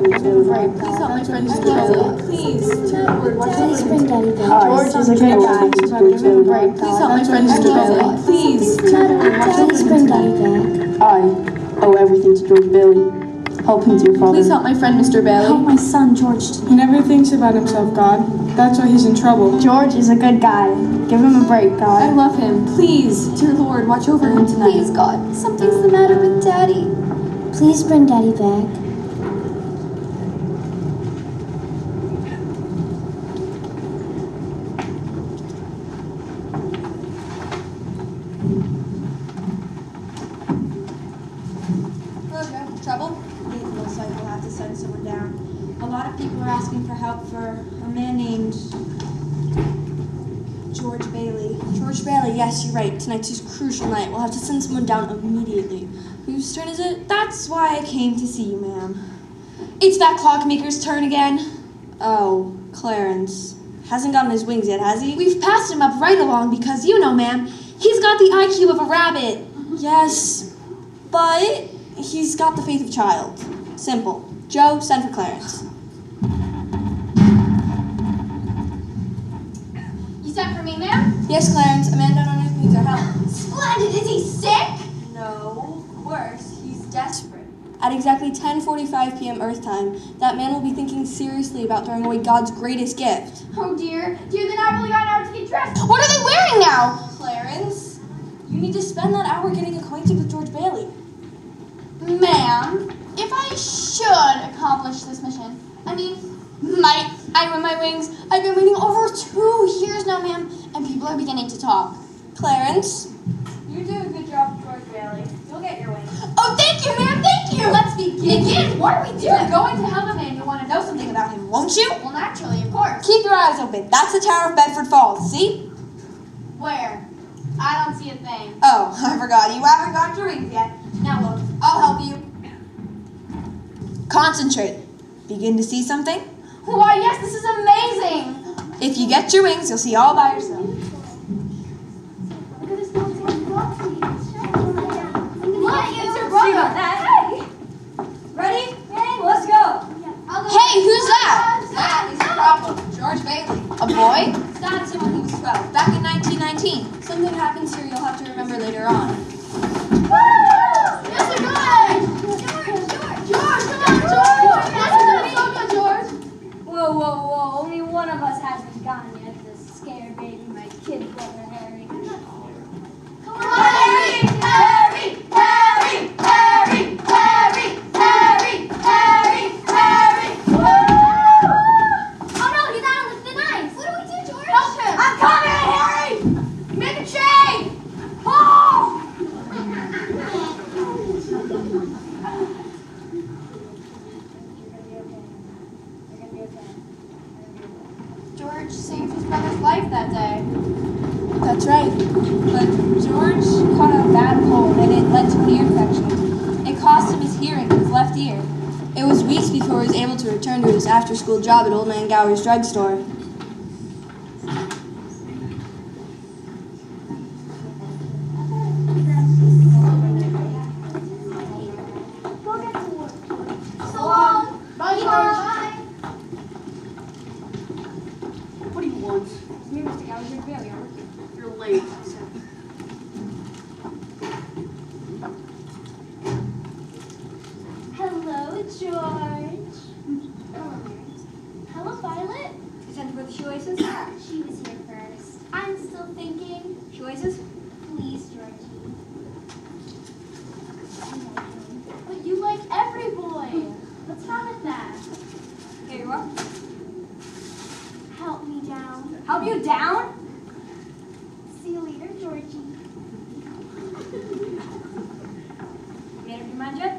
George Bailey. Please help my friend Mr. Bailey. Please, turn watch over. Please bring Daddy back. Hi, George is a good guy. George Bailey. Please help my friend Mr. Bailey. Please, Please bring Daddy back. I owe everything to George Bailey. Help him, dear Father. Please help my friend Mr. Help Bailey. my son, George. He never thinks about himself, God. That's why he's in trouble. George is a good guy. Give him a break, I God. love him. Please, dear Lord, watch over him tonight. Please, God, something's the matter with Daddy. Please bring Daddy back. Trouble? It looks like we'll have to send someone down. A lot of people are asking for help for a man named George Bailey. George Bailey, yes, you're right. Tonight's his crucial night. We'll have to send someone down immediately. Whose turn is it? That's why I came to see you, ma'am. It's that clockmaker's turn again. Oh, Clarence. Hasn't gotten his wings yet, has he? We've passed him up right along because, you know, ma'am, he's got the IQ of a rabbit. Yes, but he's got the faith of a child. Simple. Joe, send for Clarence. You sent for me, ma'am? Yes, Clarence. Amanda and Ernest needs our help. Splendid! Is he sick? No, worse. He's desperate. At exactly 10:45 p.m. Earth time, that man will be thinking seriously about throwing away God's greatest gift. Oh dear. Dear, then I really got an hour to get dressed. What are they wearing now? Clarence, you need to spend that hour getting acquainted with George Bailey. Ma'am, if I should accomplish this mission, might I win my wings? I've been waiting over 2 years now, ma'am, and people are beginning to talk. Clarence, you're doing a good job with George Bailey. You'll get your wings. Oh, thank you, ma'am, thank you! Let's begin! What are we doing? You're going to help a man. You want to know something about him, Won't you? Well, naturally, of course. Keep your eyes open. That's the Tower of Bedford Falls, see? Where? I don't see a thing. Oh, I forgot. You haven't got your wings yet. Now look, I'll help you. Concentrate. Begin to see something? Why, yes, this is amazing! If you get your wings, you'll see all by yourself. Look at this little Look, it's your brother. Hey! Ready? Let's go. Hey, who's that? That is a problem. George Bailey. A boy? That's him when he was 12, back in 1919. Something happens here you'll have to remember later on. Woo! Mr. Good! George, come on, George! That's so good, George! Whoa. Only one of us hasn't gotten yet. The scared baby, my kid brother, Harry. Come on, Harry! Harry! Harry! Harry! Harry! Harry! Harry! Harry! Woo! Oh no, he's out on the thin ice. What do we do, George? Help him. I'm coming, Harry! Make a chain! Oh! George saved his brother's life that day. That's right. But George caught a bad cold and it led to an ear infection. It cost him his hearing in his left ear. It was weeks before he was able to return to his after-school job at Old Man Gower's drugstore. So long! Bye, George! What do you want? Me, Mr. Gallagher, Bailey, are working. You're late. Hello, George. Hello, Mary. Hello, Violet. You sent for the shoelaces? She was here first. I'm still thinking. Shoelaces? Please, Georgie. But you like every boy. What's wrong with that? Here you are. Help me down. Help you down? See you later, Georgie. Made up your mind yet?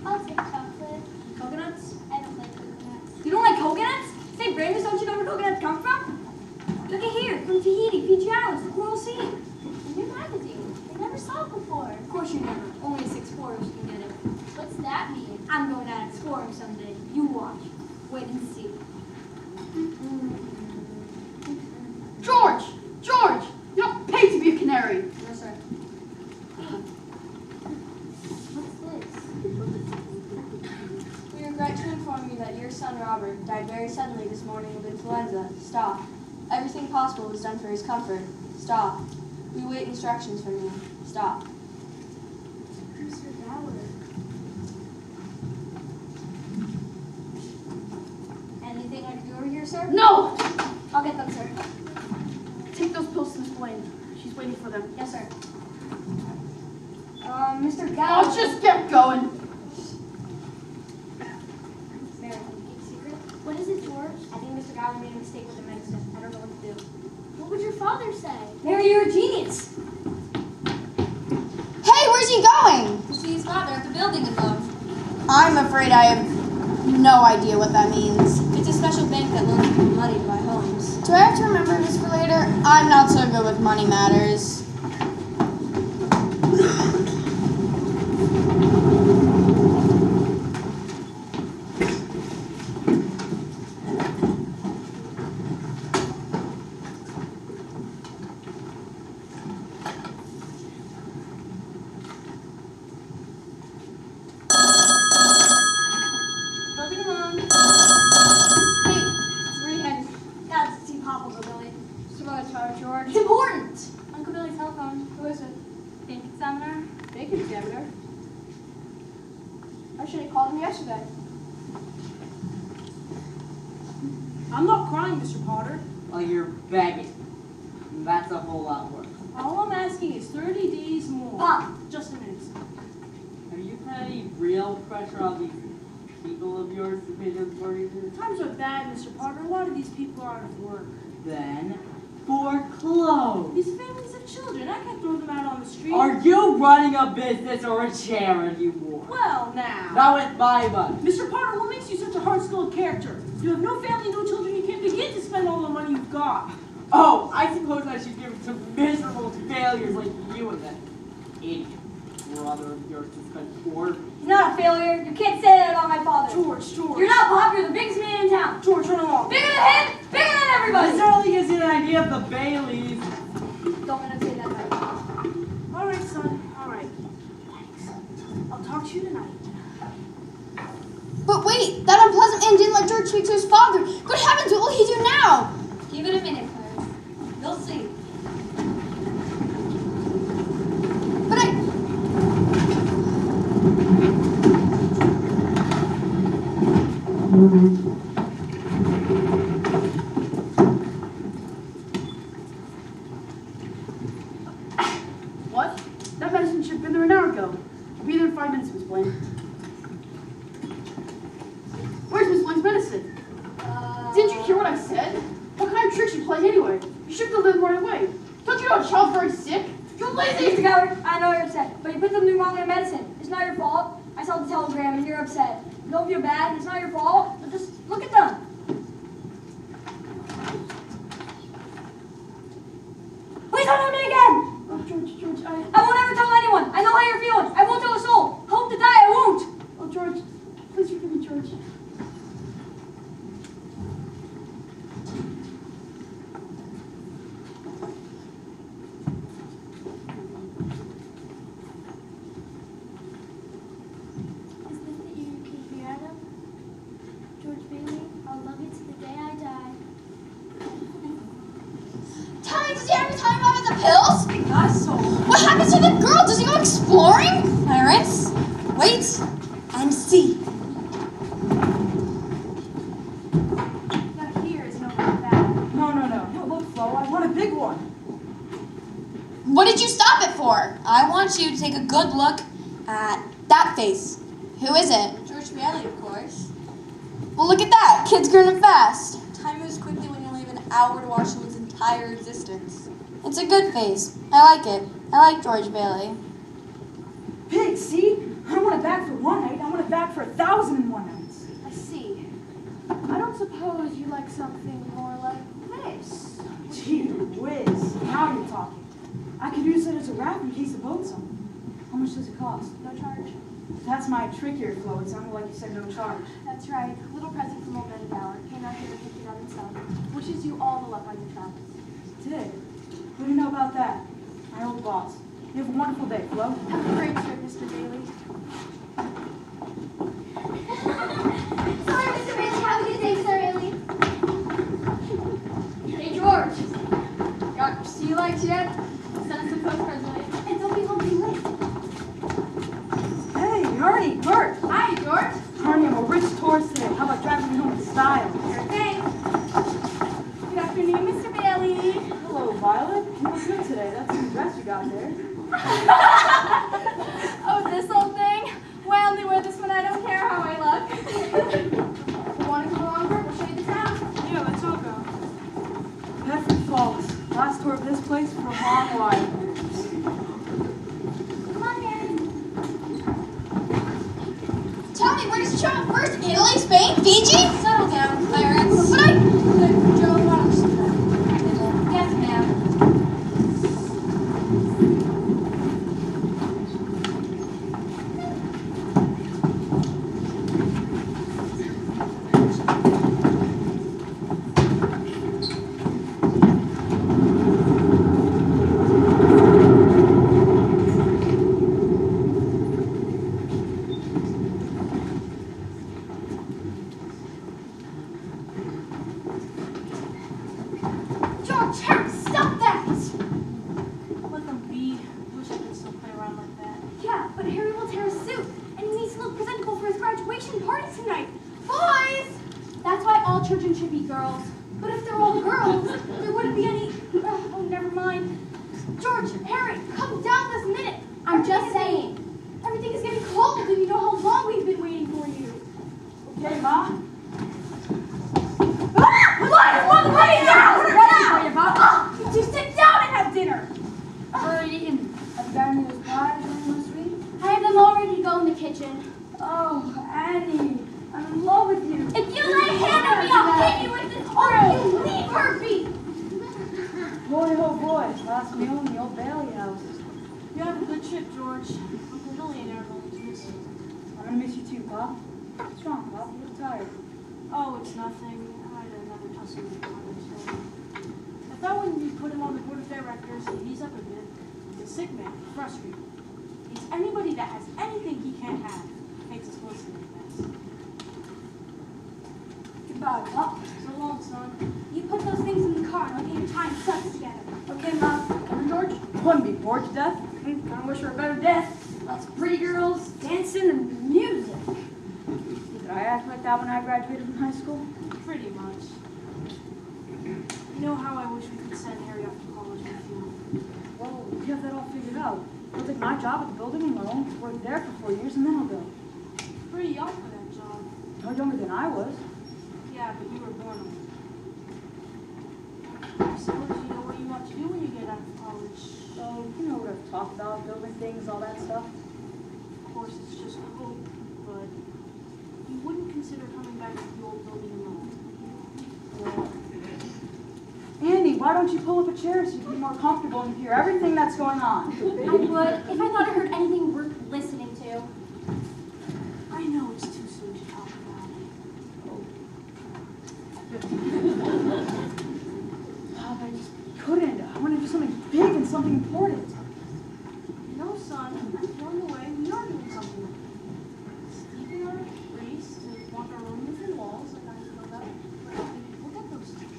I'll take chocolate. Coconuts? I don't like coconuts. You don't like coconuts? Say, Brandis, don't you know where coconuts come from? Look at here, from Tahiti, Fiji Islands, the Coral Sea. In your magazine. I never saw it before. Of course you never. Only 6 explorers can get it. What's that mean? I'm going out exploring someday. You watch. Wait and see. George! George! You don't pay to be a canary. No, sir. What's this? We regret to inform you that son Robert died very suddenly this morning of influenza. Stop. Everything possible was done for his comfort. Stop. We wait instructions from you. Stop. Mr. Dowler. Anything I can do over here, sir? No! I'll get them, sir. Take those pills to Miss Blaine. She's waiting for them. Yes, sir. Mr. Dowler. Oh, just get going. Mary, can you keep a secret? What is it, George? I think Mr. Dowler made a mistake with the medicine. I don't know what to do. What would your father say? Mary, you're a genius. Hey, where's he going? To see his father at the building above. I'm afraid I have no idea what that means. It's a special bank that loans people money to buy homes. Do I have to remember this for later? I'm not so good with money matters. Don't be alone. Hey, where are you headed? Gotta see Papa, Uncle Billy. So much, George. It's important. Uncle Billy's telephone. Who is it? Bank examiner. Bank examiner. I should have called him yesterday. I'm not crying, Mr. Potter. Well, you're begging. That's a whole lot worse. All I'm asking is 30 days more. Pop. Just a minute. Have you put any real pressure on these people of yours to pay their mortgages? Times are bad, Mr. Potter. A lot of these people are out of work. Then foreclose. These families have children. I can't throw them out on the street. Are you running a business or a charity war? Well, now. Not with my money. Mr. Potter, what makes you such a hard-skilled character? You have no family, no children. You can't begin to spend all the money you've got. Oh, I suppose I should give it to miserable failures like you and that idiot brother of yours to spend $4. He's not a failure. You can't say that about my father. George. You're not Pop. You're the biggest man in town. George, run along. Bigger than him. Bigger than everybody. This only gives you an idea of the Baileys. Don't let him say that about you. All right, son. All right. Thanks. I'll talk to you tonight. But wait, that unpleasant man didn't let George speak to his father. Good heavens, what will he do now? Give it a minute, Claire. You'll see. But What? That medicine should have been there an hour ago. I'll be there in 5 minutes, Miss Blaine. Where's Miss Blaine's medicine? Didn't you hear what I said? What kind of tricks you play anyway? You should have delivered right away. Don't you know a child's very sick? You're lazy! Mr. Goward, I know you're upset, but you put something wrong in the medicine. It's not your fault. I saw the telegram and you're upset. You don't feel bad, it's not your fault, but just look at them. Please don't do it again! Oh, George, I won't ever tell anyone. I know how you're feeling. I won't tell a soul. Hope to die, I won't. Oh, George, please forgive me, George. Is this the year you came here, Adam? George Bailey, I'll love you to the day I die. tell me, does he ever tell you about the pills? That's so. What happens to the girl? Does he go exploring? Parents, wait and see. That here is no bad. No. Look, Flo, I want a big one. What did you stop it for? I want you to take a good look at that face. Who is it? George Bailey, of course. Well, look at that. Kid's grinning fast. Time moves quickly when you only have an hour to watch someone's entire existence. It's a good face. I like it. I like George Bailey. Pig, see? I don't want it back for one night. I want it back for 1,001 nights. I see. I don't suppose you like something more like this. Gee whiz. Now you're talking. I could use it as a wrap in case the boat's on. How much does it cost? No charge. That's my trickier, Flo. It sounded like you said no charge. That's right. Little present from old Betty Gower. Came out here to pick it up himself. Wishes you all the luck on your travels. Did? What do you know about that? My old boss. You have a wonderful day, Flo. Have a great trip, Mr. Bailey. Sorry, Mr. Bailey, how likes yet? Send us some postcards later. And don't be home too late. Hey, Ernie, Bert. Hi, George. Ernie, I'm a rich tourist today. How about driving me home in style? Sure thing. Good afternoon, Mr. Bailey. Hello, Violet. You look good today. That's the dress you got there. Oh, this old thing? Well, I only wear this when I don't care how I look. You want to come along, Bert? We'll show you the town. Yeah, let's all go. Bedford Falls. Last tour of this place for a long while. Come on, Mary. Tell me, where did you travel first? Italy, Spain, Fiji? Settle down, Clarence. But Joe, why don't you sit down? Yes, ma'am. George, Harry, stop that! Let them be. Wish I could still play around like that. Yeah, but Harry will tear a suit, and he needs to look presentable for his graduation party tonight. Boys! That's why all children should be girls. But if they're all girls, there wouldn't be any... Oh, never mind. George, Harry, come down this minute. I'm just saying. Everything is getting cold, and you know how long we've been waiting for you. Okay, Ma? You two sit down and have dinner. Have you got any of those pies or anything sweet? I have them all ready to go in the kitchen. Oh, Annie. I'm in love with you. If you lay a hand on me, I'll hit you with this arrow. You leave her be. Boy, oh boy. Last meal in the old Bailey house. You have a good trip, George. Uncle Billy and I are going to miss you. I'm gonna miss you too, Pop. What's wrong, Pop? You look tired. Oh, it's nothing. I had another tussle with college. I thought when you put him on the board of directors, he'd ease up a bit. He's a sick man, frustrated. He's anybody that has anything he can't have. Makes us listen like that. Goodbye, Pop. So long, son. You put those things in the car and I'll get your time sucks together. Okay, Mom. Come George. Wouldn't be bored to death. I wish for a better death. Lots of pretty girls, dancing, and music. Did I act like that when I graduated from high school? Pretty much. You know how I wish we could send Harry off to college with you. Well, we have that all figured out. I'll take my job at the building and loan, work there for 4 years, and then I'll go. Pretty young for that job. No younger than I was. Yeah, but you were born old. I suppose you know what you want to do when you get out of college. So, you know what I've talked about, building things, all that stuff. Of course, it's just hope, but you wouldn't consider coming back to the old building alone. Andy, why don't you pull up a chair so you can be more comfortable and hear everything that's going on? I would if I thought I heard anything worth listening to. I know it's too soon to talk about it. Oh, but I just couldn't. I want to do something big and something important. You know, son, along the way, we are doing something. Steeping our race to walk our own within walls, like I know that. We'll get those things.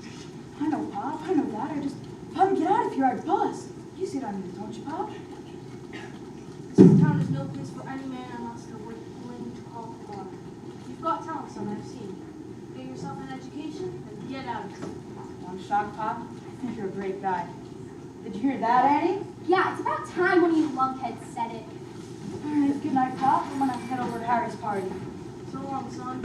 I know, Pop. I know that. If I don't get out of here, I'd bust. You see what I mean, don't you, Pop? This town is no place for any man unless they're willing to call for. You've got talent, son, I've seen. Get yourself an education and get out of here. I'm shocked, Pop. I think you're a great guy. Did you hear that, Annie? Yeah, it's about time one of you lunkheads said it. All right, good night, Pop. I'm gonna head over to Harry's party. So long, son.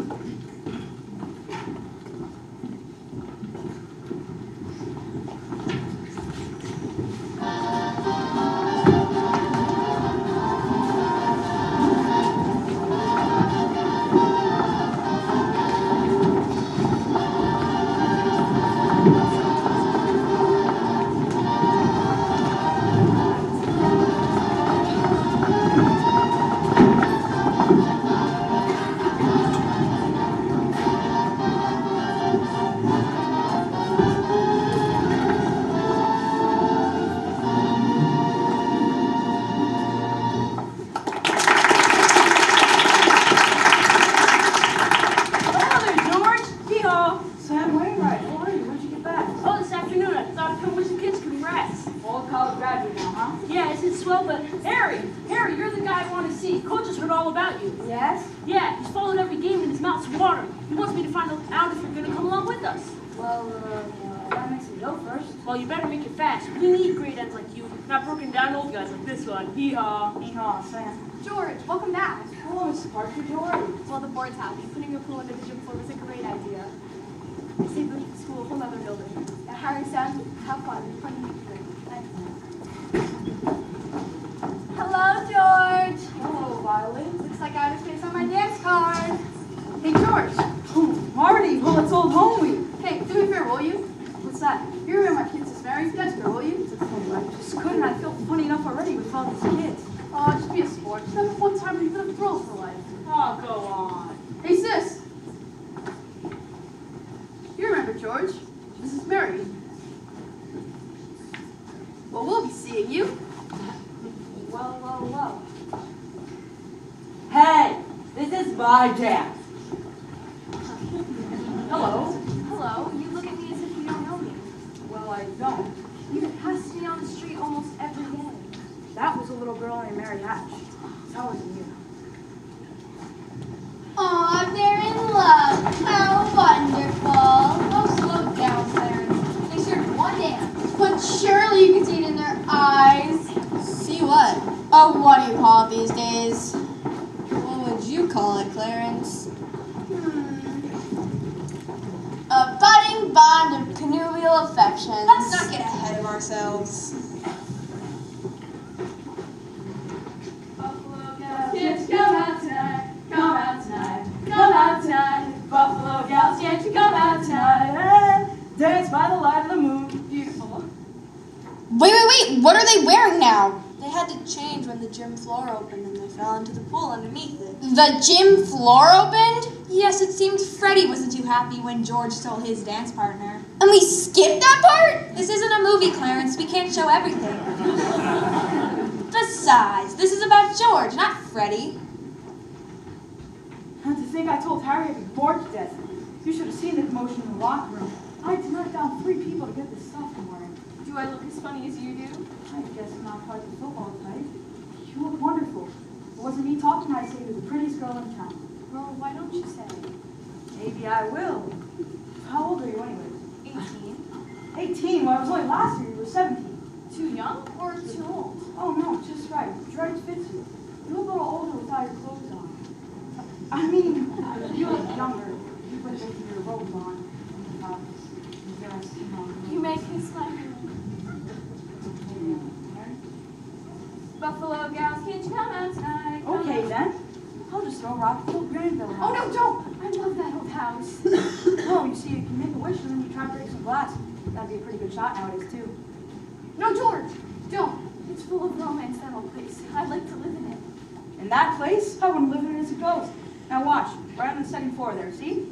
Harry, you're the guy I want to see. Coach has heard all about you. Yes? Yeah, he's followed every game and his mouth's watering. He wants me to find out if you're going to come along with us. Well, that makes me go first. Well, you better make it fast. We need great ends like you, not broken down old guys like this one. Hee-haw. Hee-haw, Sam. George, welcome back. Hello, Mrs. Parker. George. Well, the board's happy. Putting a pool under the gym floor was a great idea. I saved the school a whole other building. Now, Harry's done. Have fun. Plenty to drink. Hello, George. Hello, Violet. Looks like I have a space on my dance card. Hey, George. Oh, Marty. Well, it's old home week. Hey, do me a favor, will you? What's that? You remember my kid's Mary's desk, will you? Oh, I just couldn't. I feel funny enough already with all these kids. Oh, just be a sport. Just have one time and you've been a thrill for life. Oh, go on. Hey, sis. You remember George. This is Mary. Well, we'll be seeing you. Whoa. Hey, this is my dad. Hello. Hello. You look at me as if you don't know me. Well, I don't. You pass me on the street almost every day. That was a little girl named Mary Hatch. That wasn't you. Aw, they're in love. How wonderful. Oh, slow down, Clarence. They shared one dance, but surely you can see it in their eyes. See what? Oh, what do you call it these days? What would you call it, Clarence? A budding bond of connubial affections. Let's not get ahead of ourselves. Buffalo Gals, can't you come out tonight? Come out tonight. Come out tonight. Buffalo gals, can't you come out tonight and dance by the light of the moon? Beautiful. Wait. What are they wearing now? They had to change when the gym floor opened and they fell into the pool underneath it. The gym floor opened? Yes, it seems Freddie wasn't too happy when George stole his dance partner. And we skipped that part? This isn't a movie, Clarence. We can't show everything. Besides, this is about George, not Freddie. And to think I told Harry I'd be bored to death. You should have seen the commotion in the locker room. I had to knock down 3 people to get this stuff from wearing. Do I look as funny as you do? I guess I'm not quite the football type. You look wonderful. If it wasn't me talking, I'd say you're the prettiest girl in town. Well, why don't you say? Maybe I will. How old are you anyway? 18. 18? Well, I was only last year. You were 17. Too young or too old? Oh, no, just right. Right fits you. You look a little older without your clothes on. I mean, you look younger. You put your robes on. Yes, You may kiss my hand. Buffalo Gals, can't you come out tonight? Come Okay, out. then. I'll just throw rock to Granville Oh, house. no, don't! I love that old house. Oh, you see, you can make a wish and then you try to break some glass. That'd be a pretty good shot nowadays, too. No, George, don't. It's full of romance, that old place. I'd like to live in it. In that place, I wouldn't live in it as a ghost. Now watch, right on the second floor there, see?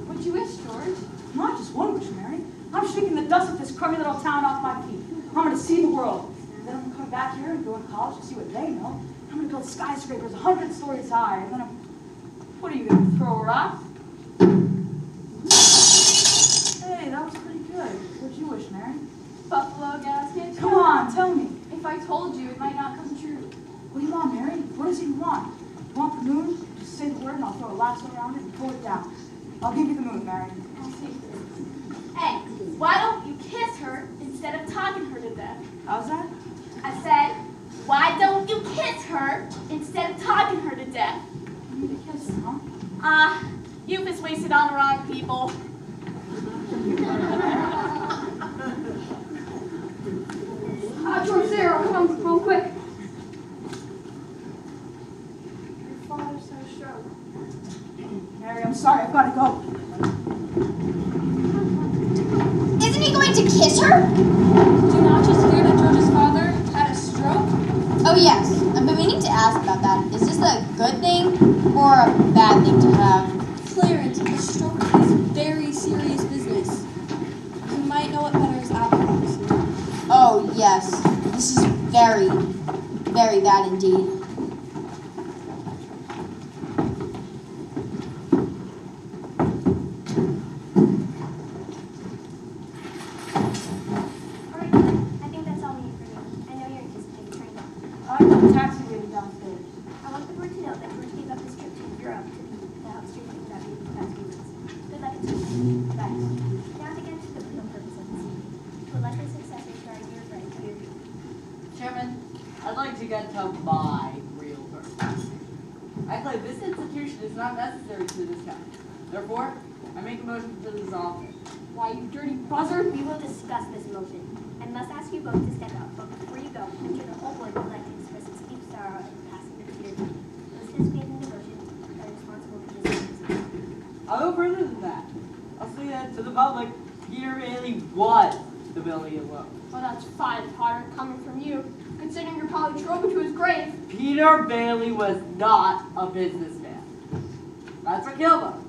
What'd you wish, George? Not just one wish, Mary. I'm shaking the dust of this crummy little town off my feet. I'm going to see the world. And then I'm going to come back here and go to college and see what they know. I'm going to build skyscrapers 100 stories high. And then what are you going to throw a rock? Hey, that was pretty good. What'd you wish, Mary? Buffalo Gals, can't you Come on, tell me. If I told you, it might not come true. What do you want, Mary? What is it you want? You want the moon? Just say the word and I'll throw a lasso around it and pull it down. I'll give you the moon, Mary. I'll take this. Hey, why don't you kiss her instead of talking her to death? How's that? I said, why don't you kiss her instead of talking her to death? You need to kiss her, huh? Youth is wasted on the wrong people. George, Sarah, come home quick. Your father's had a stroke. Mary, I'm sorry. I've got to go. Isn't he going to kiss her? Did you not just hear that George's father had a stroke? Oh, yes. I've been meaning to ask about that. Is this a good thing or a bad thing to have? Clarence, a stroke is very serious business. You might know it better as apoplexy. Oh, yes. This is very, very bad indeed. Alright, I think that's all we I got a taxi waiting downstairs. I want the board to know that George gave up his trip to Europe to help students without being professed students. Good luck at school. Thanks. Now to get to the real purpose of this meeting. To elect a successor to our dear friend here. Chairman, I'd like to get to my real purpose. I claim this institution is not necessary to this town. Therefore, I make a motion to dissolve it. Why, you dirty buzzard? We will discuss this motion. I must ask you both to step out, but before you go, I'm sure the whole board would like to express its deep sorrow in passing the Peter Dean. Listeners paying devotion are responsible for this decision. I'll go further than that. I'll say that to the public, Peter Bailey was the Billy alone. Well, that's fine, Potter, coming from you. Considering you're probably drove him to his grave. Peter Bailey was not a businessman. That's what killed him.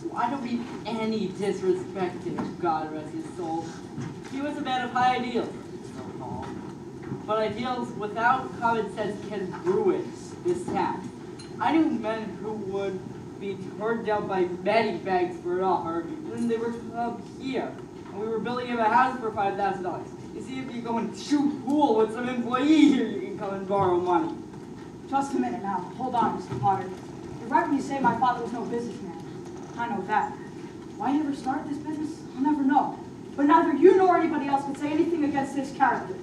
So I don't mean any disrespect to him, God rest his soul. He was a man of high ideals, so-called. But ideals without common sense can ruin this town. I knew men who would be turned down by many banks for an offer when they were to come here. And we were building him a house for $5,000. You see, if you go and shoot pool with some employee here, you can come and borrow money. Just a minute now. Hold on, Mr. Potter. You're right when you say my father was no businessman. I know that. Why he ever started this business, I'll never know. But neither you nor anybody else can say anything against his character.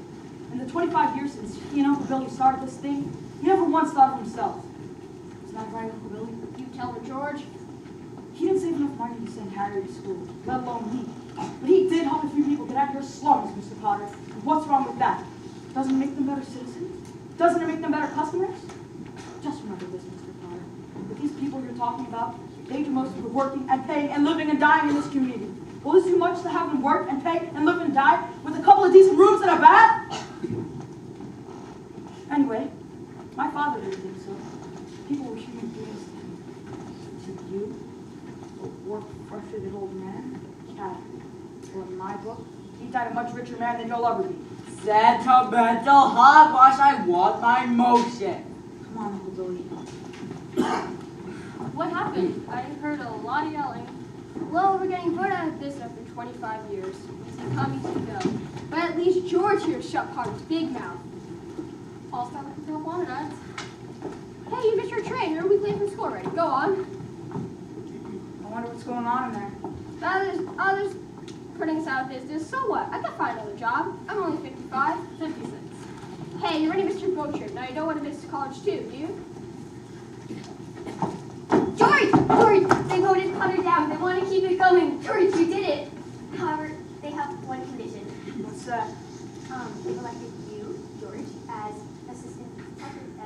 In the 25 years since he and Uncle Billy started this thing, he never once thought of himself. Isn't that right, Uncle Billy? You tell her, George. He didn't save enough money to send Harry to school, let alone me. But he did help a few people get out of your slums, Mr. Potter. And what's wrong with that? Doesn't it make them better citizens? Doesn't it make them better customers? Just remember this, Mr. Potter. That these people you're talking about, they do most of the working and paying and living and dying in this community. Will this do much to have them work and pay and live and die with a couple of decent rooms and a bath? Anyway, my father didn't think so. People were human beings to him. To you, a work-frustrated old man, cat. Well, in my book, he died a much richer man than you'll ever be. Sentimental hogwash, I want my motion. Come on, Uncle Billy. What happened? I heard a lot of yelling. Well, we're getting voted out of this after 25 years. Easy come, easy go. But at least George here shut Potter's big mouth. Paul's not looking to on it. Hey, you missed your train. You're a week late from school already. Go on. I wonder what's going on in there. Others putting us out of business. So what? I can find another job. I'm only 55, 56. Hey, you already missed your boat trip. Now you don't want to miss college too, do you? George! They voted Potter down. They want to keep it going. George, you did it. However, they have one condition. What's that? They've elected you, George, as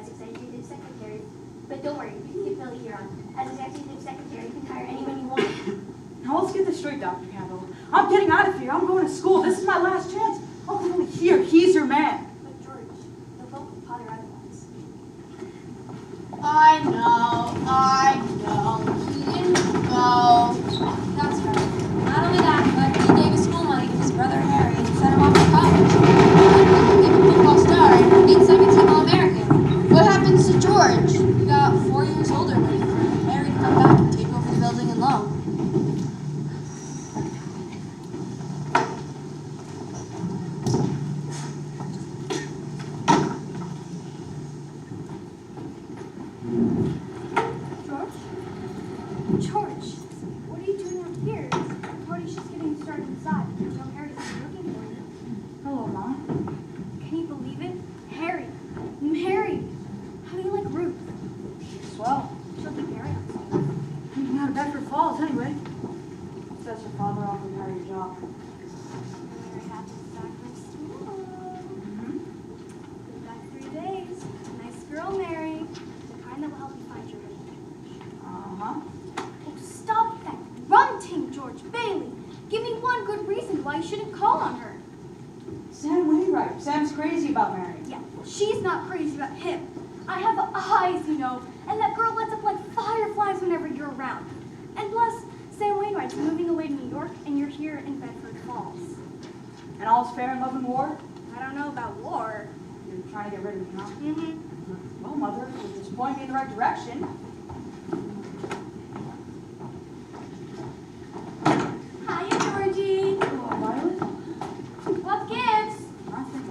executive secretary. But don't worry, you can keep Billy here on. As executive secretary, you can hire anyone you want. Now let's get this straight, Dr. Campbell. I'm getting out of here. I'm going to school. This is my last chance. Uncle Billy here. He's your man. But George, they'll vote with Potter otherwise. I know. He didn't go. That's right. Not only that, but he gave his school money to his brother Harry and sent him off to college. He became a football star and made 17 All-American. What happens to George? He got 4 years older than he for Harry to come back and take over the building and loan. George, what are you doing up here? The party's just getting started inside. You know Harry's been looking for you. Hello, Mom. Can you believe it? Harry. Married. How do you like Ruth? Swell. She'll be married on Sunday. Thinking out of Bedford Falls, anyway. Says your father offered Harry a job. We're happy to back next school. Mm-hmm. Been back 3 days. Nice girl, Mary. The kind that will help you find your husband. Uh-huh. Oh, stop that grunting, George Bailey. Give me one good reason why you shouldn't call on her. Sam Wainwright. Sam's crazy about Mary. Yeah, she's not crazy about him. I have eyes, you know, and that girl lights up like fireflies whenever you're around. And plus, Sam Wainwright's moving away to New York, and you're here in Bedford Falls. And all's fair in love and war? I don't know about war. You're trying to get rid of me, huh? Mm-hmm. Well, Mother, you're just pointing me in the right direction. Hiya, Georgie. Hello, Violet. What gives? Nothing.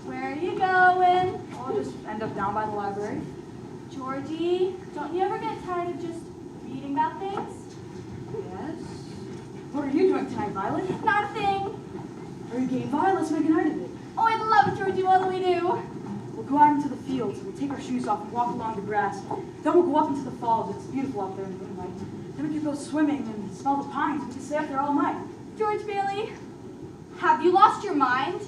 Where are you going? I'll just end up down by the library. Georgie, don't you ever get tired of just reading about things? Yes. What are you doing tonight, Violet? Not a thing. Are you game, Violet? Let's make a night of it. Oh, I love it, Georgie. What do we do? We'll go out into the fields. We'll take our shoes off and walk along the grass. Then we'll go up into the falls. It's beautiful up there in the moonlight. Then we could go swimming and smell the pines. We could stay up there all night. George Bailey, have you lost your mind?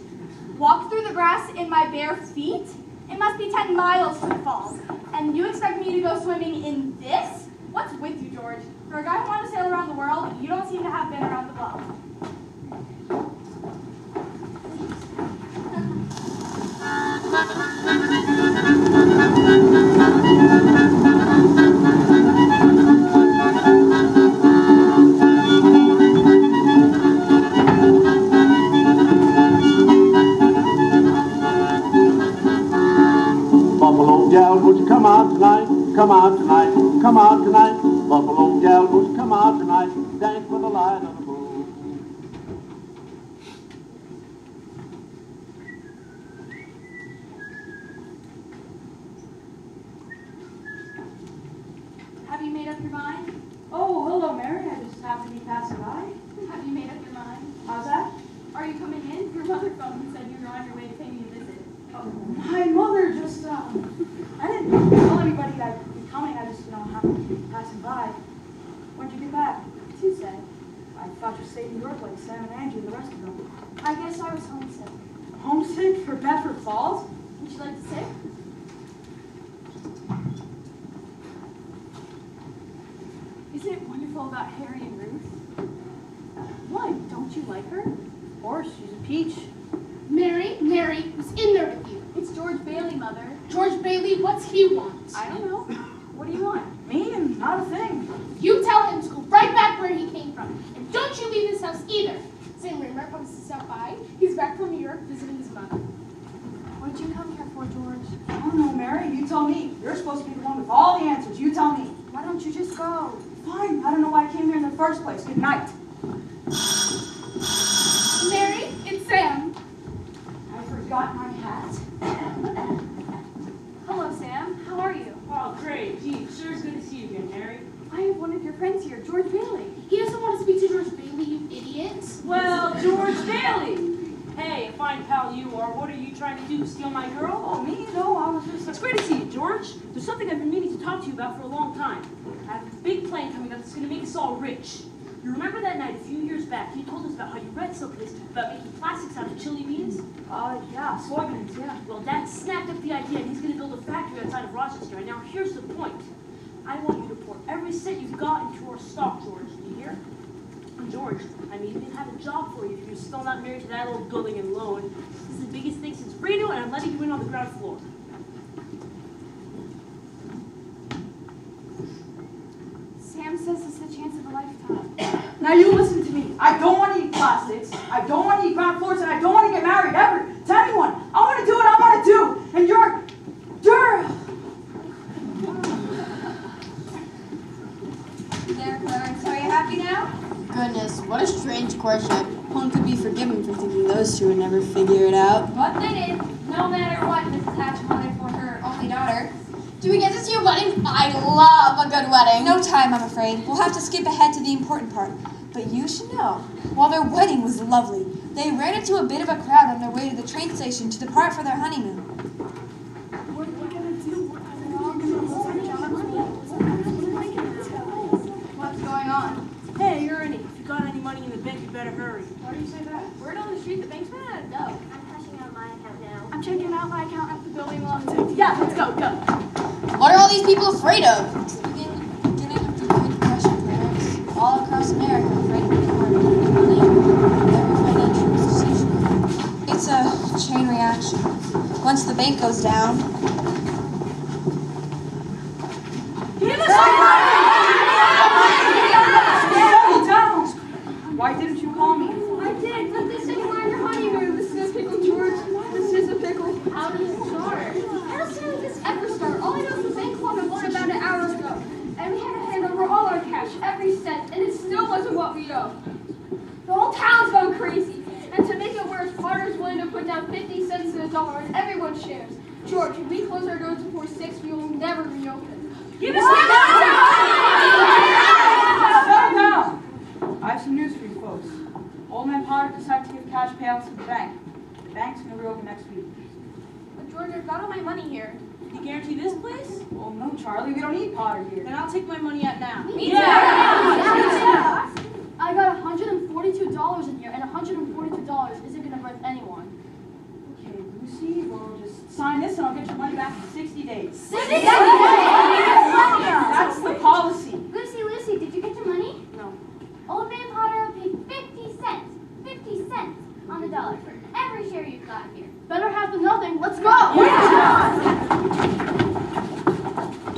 Walk through the grass in my bare feet? It must be 10 miles to the falls. And you expect me to go swimming in this? What's with you, George? For a guy who wants to sail around the world, you don't seem to have been around the globe. Buffalo gal, would you come out tonight? Come out tonight, come out tonight. Buffalo gal, would you come out tonight? Dance with the light of the moon. Have you made up your mind? Oh, hello, Mary. I just happened to be passing by. Have you made up your mind? How's that? Are you coming in? Your mother phoned and said you were on your way to pay me a visit. Oh, my mother just, I didn't tell anybody that I'd be coming. I just, happened to be passing by. When'd you get back? Tuesday. I thought you stayed in your place, Sam and Angie and the rest of them. I guess I was homesick. Homesick for Bedford Falls? Would you like to sit? Isn't it wonderful about Harry and Ruth? What? Don't you like her? Of course, she's a peach. Mary, who's in there with you? It's George Bailey, Mother. George Bailey, what's he want? I don't know. What do you want? Me? And not a thing. You tell him to go right back where he came from. And don't you leave this house either. Sam Rimmer comes to stop by. He's back from New York visiting his mother. What did you come here for, George? I don't know, Mary. You tell me. You're supposed to be the one with all the answers. You tell me. Why don't you just go? Fine. I don't know why I came here in the first place. Good night. Mary, it's Sam. I forgot my hat. Hello, Sam. How are you? Oh, great. Gee, sure is good to see you again, Mary. I have one of your friends here, George Bailey. He doesn't want to speak to George Bailey, you idiot. Well, George Bailey! Hey, a fine pal you are. What are you trying to do? Steal my girl? Oh, me? No, I was just... It's great to see you, George. There's something I've been meaning to talk to you about for a long time. I have a big plan coming up that's going to make us all rich. You remember that night a few years back, you told us about how you read someplace about making plastics out of chili beans? Yeah, soybeans, yeah. Well, Dad snapped up the idea, and he's going to build a factory outside of Rochester. And now here's the point. I want you to pour every cent you've got into our stock, George. Do you hear? And George, I may even have a job for you if you're still not married to that old building and loan. This is the biggest thing since radio, and I'm letting you in on the ground floor. Sam says it's the chance of a lifetime. Now you listen to me. I don't want to eat plastics. I don't want to eat ground floors, and I don't want to get married ever to anyone. I want to do what I want to do. And you're... There, Clarence. Are you happy now? Goodness, what a strange courtship. One could be forgiven for thinking those two would never figure it out. But they did. No matter what Mrs. Hatch wanted for her only daughter. Do we get to see a wedding? I love a good wedding. No time, I'm afraid. We'll have to skip ahead to the important part. But you should know, while their wedding was lovely, they ran into a bit of a crowd on their way to the train station to depart for their honeymoon. What are we going to do? What's going on? Hey, Ernie, if you got any money in the bank, you better hurry. Why do you say that? Word on the street, the bank's ran out of dough. I'm cashing out my account now. I'm checking out my account at the building along the Yeah, let's go, go. What are all these people afraid of? It's the beginning of the Great Depression, Clarence. All across America, afraid of being hurt, every financial institution. It's a chain reaction. Once the bank goes down, Why didn't you call me? I did, but they said you were on your honeymoon. This is a pickle, George. This is a pickle. How did it start? How did this ever start? All I know is the bank called us about an hour ago. And we had to hand over all our cash, every cent, and it still wasn't what we owed. The whole town's gone crazy. And to make it worse, Carter's willing to put down 50 cents to the dollar and everyone shares. George, if we close our doors before 6, we will never reopen. Give us Settle down. I have some news for you folks. Old Man Potter decided to give cash payouts to the bank. The bank's going to reopen next week. But George, I've got all my money here. You guarantee this place? Well, no, Charlie, we don't need Potter here. Then I'll take my money out now. Yeah. I got $142 in here, and $142 isn't going to hurt anyone. Okay, Lucy, we'll just sign this and I'll get your money back in 60 days. 60 days? That's the policy. Lucy, did you get your money? No. Old Man Potter paid 50 cents on the dollar for every share you've got here. Better half than nothing. Let's go.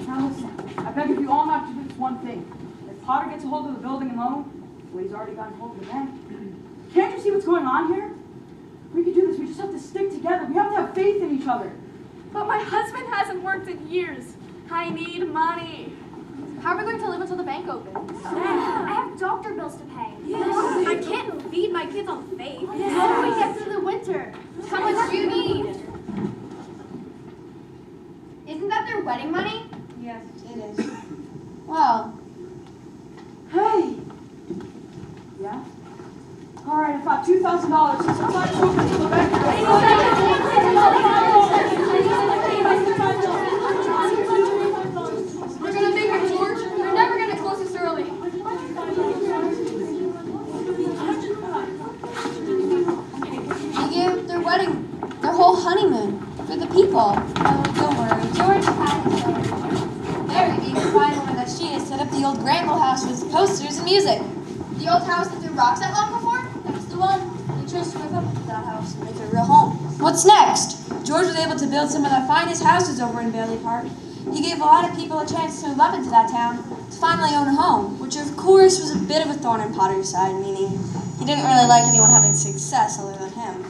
Now listen, I beg of you all not to do this one thing. If Potter gets a hold of the building and loan, well, he's already gotten hold of the bank. Can't you see what's going on here? We could do this. We just have to stick together. We have to have faith in each other. But my husband hasn't worked in years. I need money. How are we going to live until the bank opens? I have doctor bills to pay. I can't feed my kids on faith. How do we get through the winter? How much do you need? Isn't that their wedding money? Yes, it is. Well, Hey! Yeah? All right, I've got $2,000. Since I'm not open to the bank. We're going to make it, George. We're never going to close this early. they gave their wedding, their whole honeymoon, for the people. Oh, don't worry. George had it. Mary, being the fine woman that she is, set up the old Granville house with posters and music. The old house that threw rocks at long before? That's the one. They chose to rip up that house and make it a real home. What's next? George was able to build some of the finest houses over in Bailey Park. He gave a lot of people a chance to move up into that town to finally own a home, which of course was a bit of a thorn in Potter's side, meaning he didn't really like anyone having success other than him.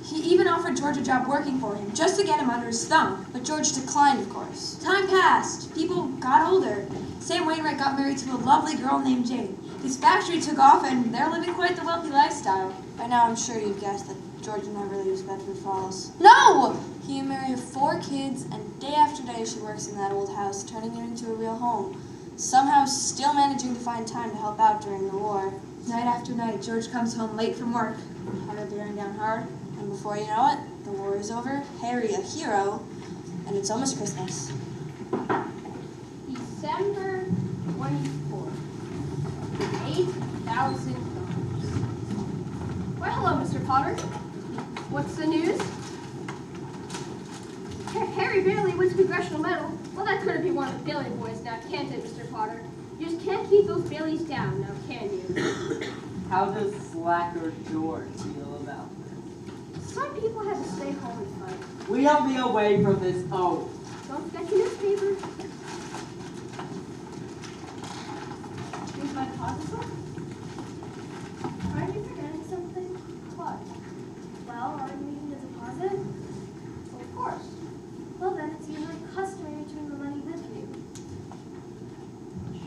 He even offered George a job working for him, just to get him under his thumb, but George declined, of course. Time passed. People got older. Sam Wainwright got married to a lovely girl named Jane. His factory took off, and they're living quite the wealthy lifestyle. By now, I'm sure you've guessed that George never leaves Bedford Falls. No! He married 4 kids, and day after day she works in that old house, turning it into a real home. Somehow still managing to find time to help out during the war. Night after night, George comes home late from work, heart bearing down hard, and before you know it, the war is over, Harry a hero, and it's almost Christmas. December 24th. $8,000. Well, hello, Mr. Potter. What's the news? Harry Bailey wins Congressional Medal. Well, that couldn't be one of the Bailey boys now, can't it, Mr. Potter? You just can't keep those Baileys down now, can you? How does slacker George feel about this? Some people have to stay home and fight. We'll be away from this oath. Don't forget your newspaper. Here's my deposit slip. Aren't you forgetting something? What? Well, aren't we needing a deposit? Well, of course. Well, then it's usually customary to bring the money with you.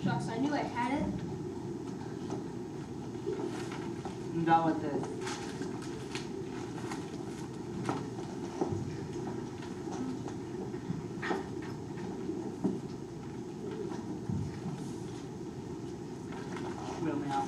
Shucks, I knew I had it. I'm done with this. Will now.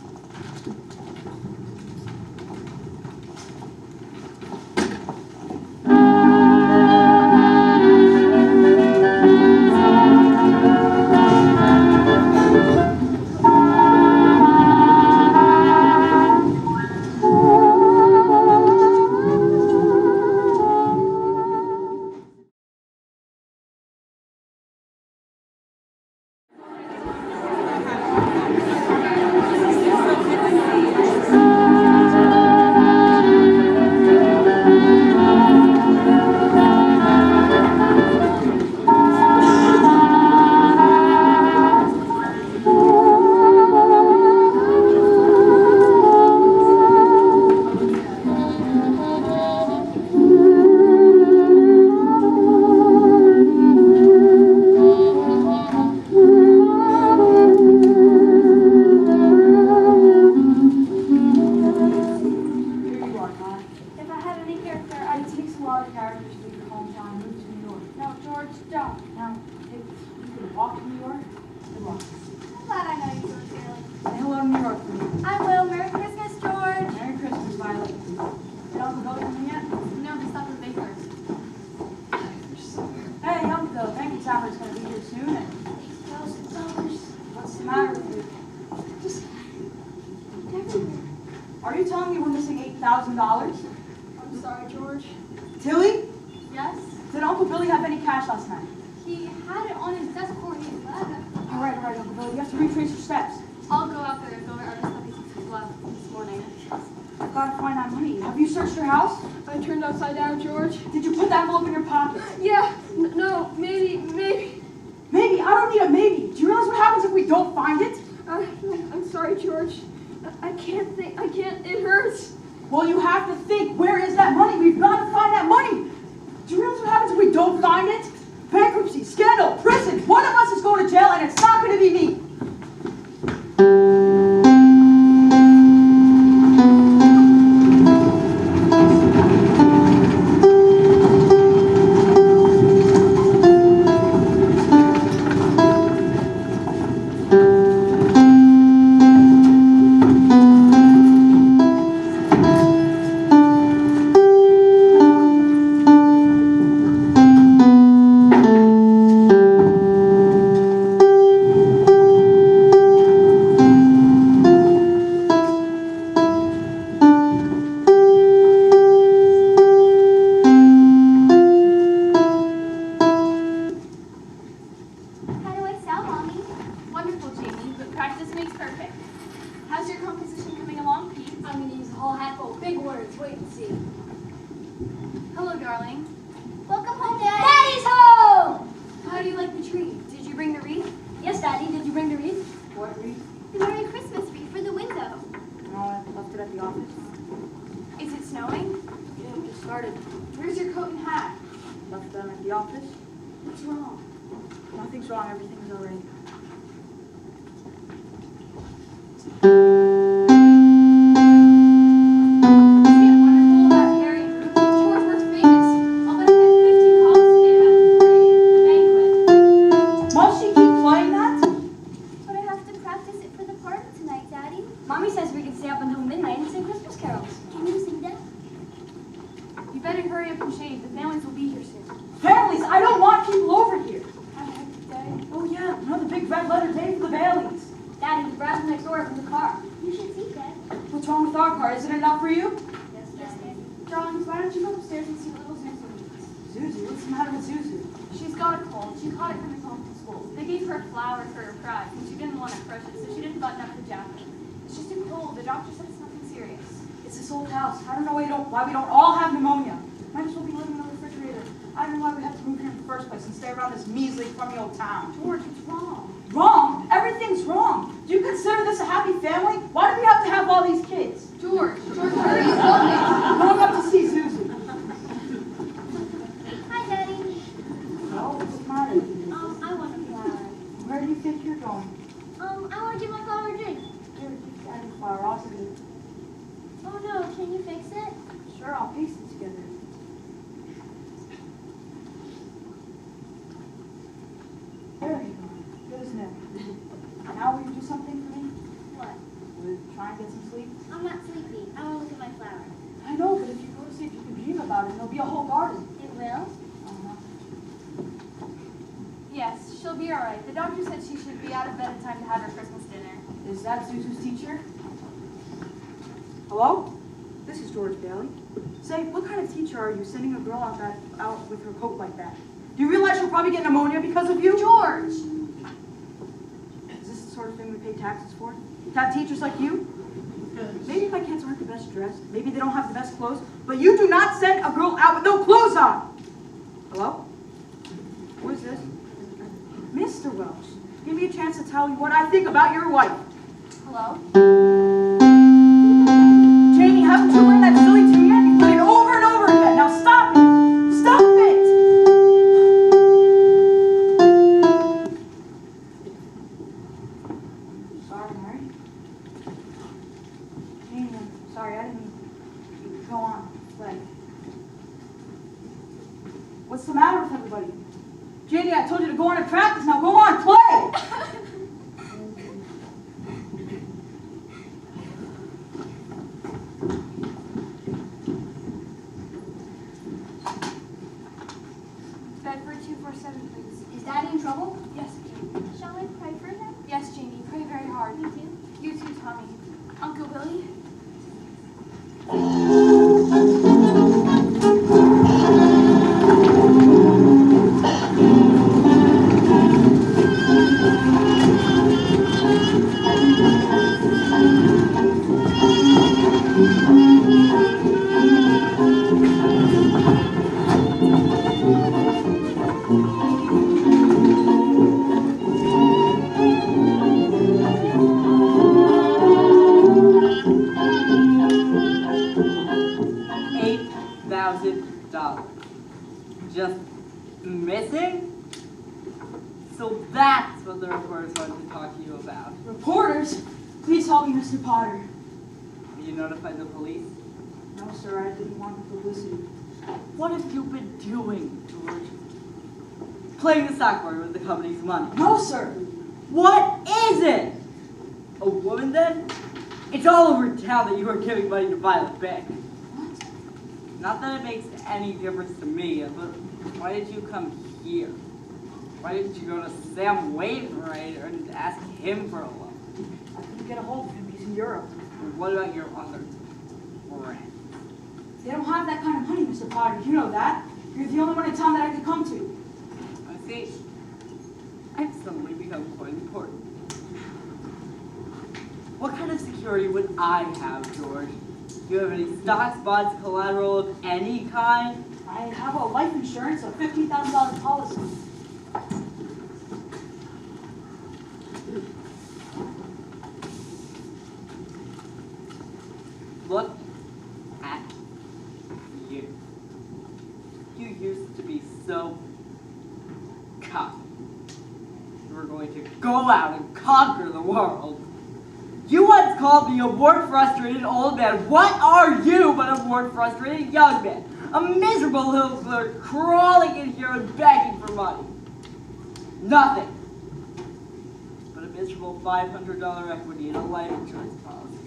a lot of characters leave your hometown and move to New York. No, George, don't. Now, if you could walk to New York, good luck. I'm glad I know you, George Bailey. Say hello to New York for me. I will. Merry Christmas, George. Merry Christmas, Violet. Did Uncle Bill come yet? No, he stopped with bakers. Hey, Uncle Bill, banking Tapper's going to be here soon. And $8,000. what's the matter with you? Just everywhere. Are you telling me we're missing $8,000? I'm sorry, George. Tilly, Yes? did Uncle Billy have any cash last night? He had it on his desk before he left. All right, Uncle Billy. You have to retrace your steps. I'll go out there and go over our stuff he left this morning. I've got to find that money. Have you searched your house? I turned upside down, George. Did you put the envelope in your pocket? Yeah, no, maybe. Maybe. I don't need a maybe. Do you realize what happens if we don't find it? I'm sorry, George. I can't think. It hurts. Well, you have to think. Where is that money? We've got to find that money. Do you realize what happens if we don't find it? Bankruptcy, scandal, prison. One of us is going to jail, and it's not going to be me. How do I sound, Mommy? Wonderful, Jamie, but practice makes perfect. How's your composition coming along, Pete? I'm going to use a whole hatful of big words. Wait and see. Hello, darling. Welcome home, Dad. Daddy's home! How do you like the tree? Did you bring the wreath? Yes, Daddy. Did you bring the wreath? What, Reese? The Merry Christmas wreath for the window. No, I left it at the office. Is it snowing? Yeah, it just started. Where's your coat and hat? Left them at the office. What's wrong? Nothing's wrong. Everything's all right. Isn't it wonderful about Harry and Ruth? George was famous. I'll bet he had 50 calls today about the parade, the banquet. Must she keep playing that? But I have to practice it for the party tonight, Daddy. Mommy says we can stay up until midnight and sing Christmas carols. Can you sing that? You better hurry up and shave. The families will be here soon. Families, I don't want people over here. Have a good day. Oh yeah, another big red letter day for the Baileys. Daddy, the brass next door from the car. You should see, Dad. What's wrong with our car? Isn't it enough for you? Yes, Daddy. Darlings, why don't you go upstairs and see what little Zuzu needs? Zuzu, what's the matter with Zuzu? She's got a cold. She caught it coming home from school. They gave her a flower for her prize, and she didn't want to crush it, so she didn't button up the jacket. It's just too cold. The doctor said it's nothing serious. It's this old house. I don't know why we don't all have pneumonia. Might as well be living in a refrigerator. I don't know why we have to move here in the first place and stay around this measly, crummy old town. George, it's wrong. Wrong? Everything's wrong. Do you consider this a happy family? Why do we have to have all these kids? George, hurry, help me. Going up to see Zuzu. Hi, Daddy. Oh, what's the matter? I want a flower. Where do you think you're going? I want to give my flower a drink. Here, keep adding flower. I'll see you. Oh no, can you fix it? Sure, I'll piece it together. There you go. Good as new. Now will you do something for me? What? Will you try and get some sleep? I'm not sleepy. I want to look at my flower. I know, but if you go to sleep, you can dream about it, and there'll be a whole garden. It will? Yes, she'll be all right. The doctor said she should be out of bed in time to have her Christmas dinner. Is that Zuzu's teacher? Hello? This is George Bailey. Say, what kind of teacher are you sending a girl out with her coat like that? Do you realize she'll probably get pneumonia because of you? George! Is this the sort of thing we pay taxes for? To have teachers like you? Maybe my kids aren't the best dressed. Maybe they don't have the best clothes. But you do not send a girl out with no clothes on! Hello? Who is this? Mr. Welch, give me a chance to tell you what I think about your wife. Hello? Jamie, haven't you learned that silly tune yet? You put it over and over again. Now stop it! Stop it! Sorry, Mary. Jamie, I'm sorry. I didn't mean to go on. Play. What's the matter with everybody? Janie, I told you to go on to practice. Now go on, play! Bedford 247, please. Is Daddy in trouble? Yes, Janie. Shall I pray for him? Yes, Janie. Pray very hard. Me too. You too, Tommy. Uncle Billy? $8,000. Just missing? So that's what the reporters wanted to talk to you about. Reporters, please help me, Mr. Potter. You notified the police? No, sir, I didn't want the publicity. What have you been doing, George? Playing the stock market with the company's money. No, sir. What is it? A woman then? It's all over town that you are giving money to Violet Beck. What? Not that it makes any difference to me, but why did you come here? Why didn't you go to Sam Wainwright and ask him for a loan? I couldn't get a hold of him. He's in Europe. And what about your other friends? They don't have that kind of money, Mr. Potter. You know that. You're the only one in town that I could come to. I see. I've suddenly become quite important. What kind of security would I have, George? Do you have any stocks, bonds, collateral of any kind? I have a life insurance, a $15,000 policy. Look at you. You used to be so cocky. You were going to go out and conquer the world. You once called me a war-frustrated old man. What are you but a war-frustrated young man? A miserable little flirt crawling in here and begging for money. Nothing but a miserable $500 equity in a life insurance policy.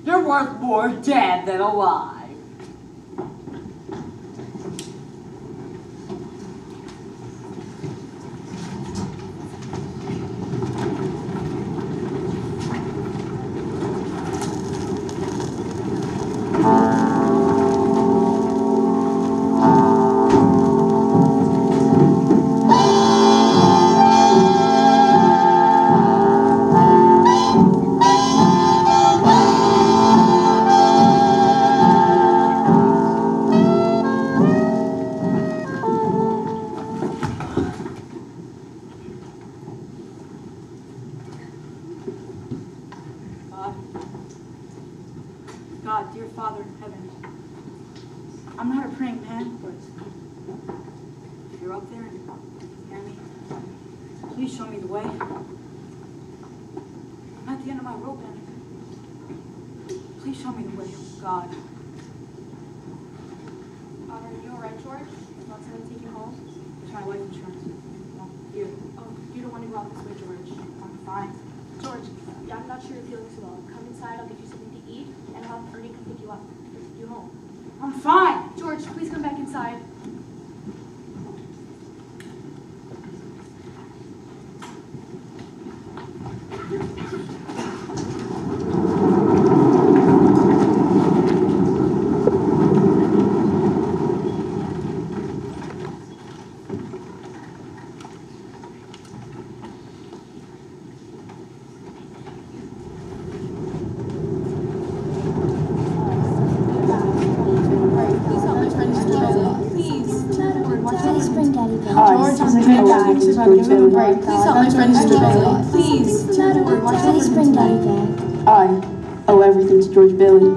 You're worth more dead than alive. God, dear Father in heaven, I'm not a praying man, but if you're up there and you hear me, please show me the way. I'm at the end of my rope, and please show me the way, oh God. Are you alright, George? Want someone to take you home? It's my life insurance. No, here. Oh, you don't want to go out this way, George. I'm fine. George, I'm not sure you're feeling so well. Come inside, I'll get you something to eat, and I'll have Ernie come pick you up, take you home. I'm fine. George, please come back inside. Please bring Daddy back. George is a good guy. Give him a break. Please help my friend Mr. Bailey. Please. Please bring Daddy back. I owe everything to George Bailey.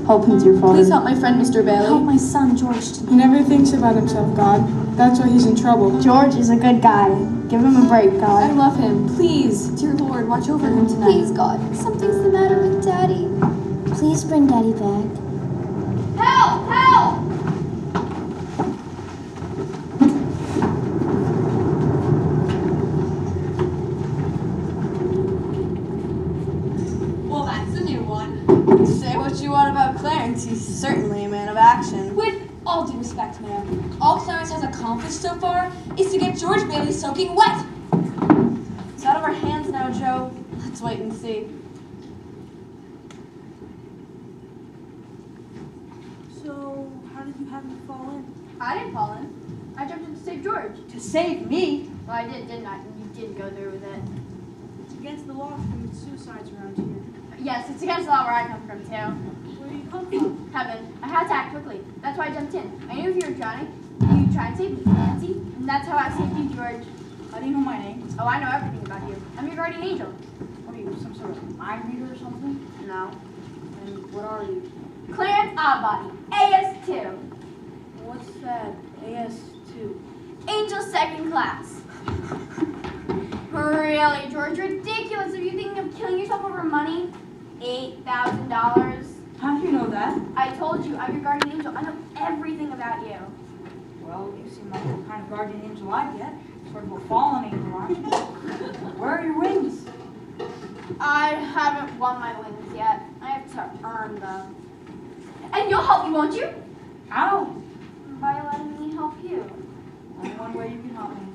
Help him, dear Father. Please help my friend Mr. Bailey. Help my son George tonight. He never thinks about himself, God. That's why he's in trouble. George is a good guy. Give him a break, I God. love him. Please, dear Lord, watch over him tonight. Please, God, something's the matter with Daddy. Please bring Daddy back. Help! Help! He's certainly a man of action. With all due respect, ma'am, all Clarence has accomplished so far is to get George Bailey soaking wet. It's out of our hands now, Joe. Let's wait and see. So, how did you happen to fall in? I didn't fall in. I jumped in to save George. To save me? Well, I did, didn't I? And you didn't go through with it. It's against the law to commit suicides around here. Yes, it's against the law where I come from, too. Where do you come from? Heaven. I had to act quickly. That's why I jumped in. I knew if you were drowning, you'd try and save me, Nancy. And that's how I saved you, George. How do you know my name? Oh, I know everything about you. I'm your guardian angel. What are you, some sort of mind reader or something? No. And what are you? Clarence Oddbody, AS2. What's that? AS2. Angel second class. Really, George? Ridiculous. Are you thinking of killing yourself over money? $8,000. How do you know that? I told you, I'm your guardian angel. I know everything about you. Well, you seem like the kind of guardian angel I get. Sort of a fallen angel, aren't you? Where are your wings? I haven't won my wings yet. I have to earn them. And you'll help me, won't you? How? By letting me help you. Only one way you can help me.